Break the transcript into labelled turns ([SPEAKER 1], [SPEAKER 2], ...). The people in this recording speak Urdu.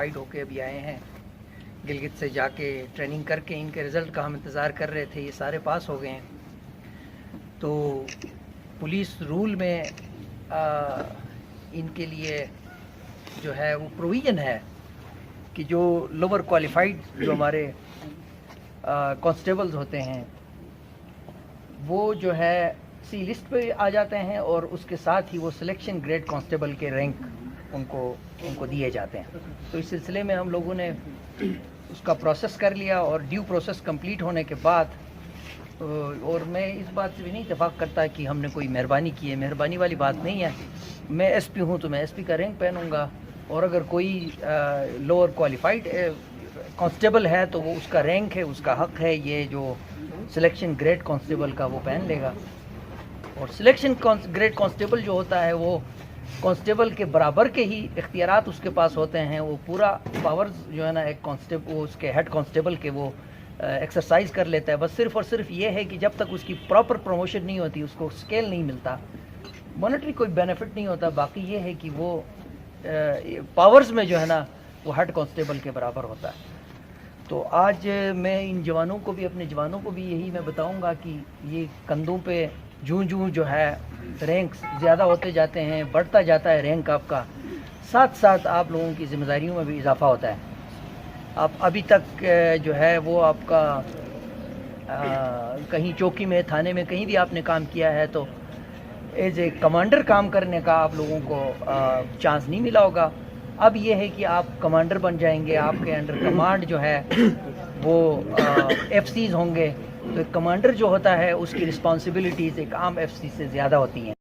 [SPEAKER 1] کوالیفائڈ ہو کے ابھی آئے ہیں گلگت سے، جا کے ٹریننگ کر کے ان کے رزلٹ کا ہم انتظار کر رہے تھے، یہ سارے پاس ہو گئے ہیں۔ تو پولیس رول میں ان کے لیے جو ہے وہ پروویژن ہے کہ جو لوور کوالیفائڈ جو ہمارے کانسٹیبلز ہوتے ہیں وہ جو ہے سی لسٹ پہ آ جاتے ہیں، اور اس کے ساتھ ہی وہ سلیکشن گریڈ کانسٹیبل کے رینک ان کو دیے جاتے ہیں۔ تو اس سلسلے میں ہم لوگوں نے اس کا پروسیس کر لیا، اور ڈیو پروسیس کمپلیٹ ہونے کے بعد، اور میں اس بات سے بھی نہیں اتفاق کرتا کہ ہم نے کوئی مہربانی کی ہے، مہربانی والی بات نہیں ہے۔ میں ایس پی ہوں تو میں ایس پی کا رینک پہنوں گا، اور اگر کوئی لوور کوالیفائڈ کانسٹیبل ہے تو وہ اس کا رینک ہے، اس کا حق ہے یہ جو سلیکشن گریڈ کانسٹیبل کا وہ پہن لے گا۔ اور سلیکشن گریڈ کانسٹیبل جو ہوتا ہے وہ کانسٹیبل کے برابر کے ہی اختیارات اس کے پاس ہوتے ہیں، وہ پورا پاورز جو ہے نا ایک کانسٹیبل وہ اس کے ہیڈ کانسٹیبل کے وہ ایکسرسائز کر لیتا ہے۔ بس صرف اور صرف یہ ہے کہ جب تک اس کی پراپر پروموشن نہیں ہوتی، اس کو اسکیل نہیں ملتا، مانیٹری کوئی بینیفٹ نہیں ہوتا، باقی یہ ہے کہ وہ پاورز میں جو ہے نا وہ ہیڈ کانسٹیبل کے برابر ہوتا ہے۔ تو آج میں ان جوانوں کو بھی، اپنے جوانوں کو بھی یہی میں بتاؤں گا کہ یہ کندھوں پہ جوں جو ہے رینکس زیادہ ہوتے جاتے ہیں، بڑھتا جاتا ہے رینک آپ کا، ساتھ ساتھ آپ لوگوں کی ذمہ داریوں میں بھی اضافہ ہوتا ہے۔ آپ ابھی تک جو ہے وہ آپ کا کہیں چوکی میں، تھانے میں، کہیں بھی آپ نے کام کیا ہے تو ایز اے کمانڈر کام کرنے کا آپ لوگوں کو چانس نہیں ملا ہوگا۔ اب یہ ہے کہ آپ کمانڈر بن جائیں گے، آپ کے انڈر کمانڈ جو ہے وہ ایف سیز ہوں گے، تو ایک کمانڈر جو ہوتا ہے اس کی رسپانسبلٹیز ایک عام ایف سی سے زیادہ ہوتی ہیں۔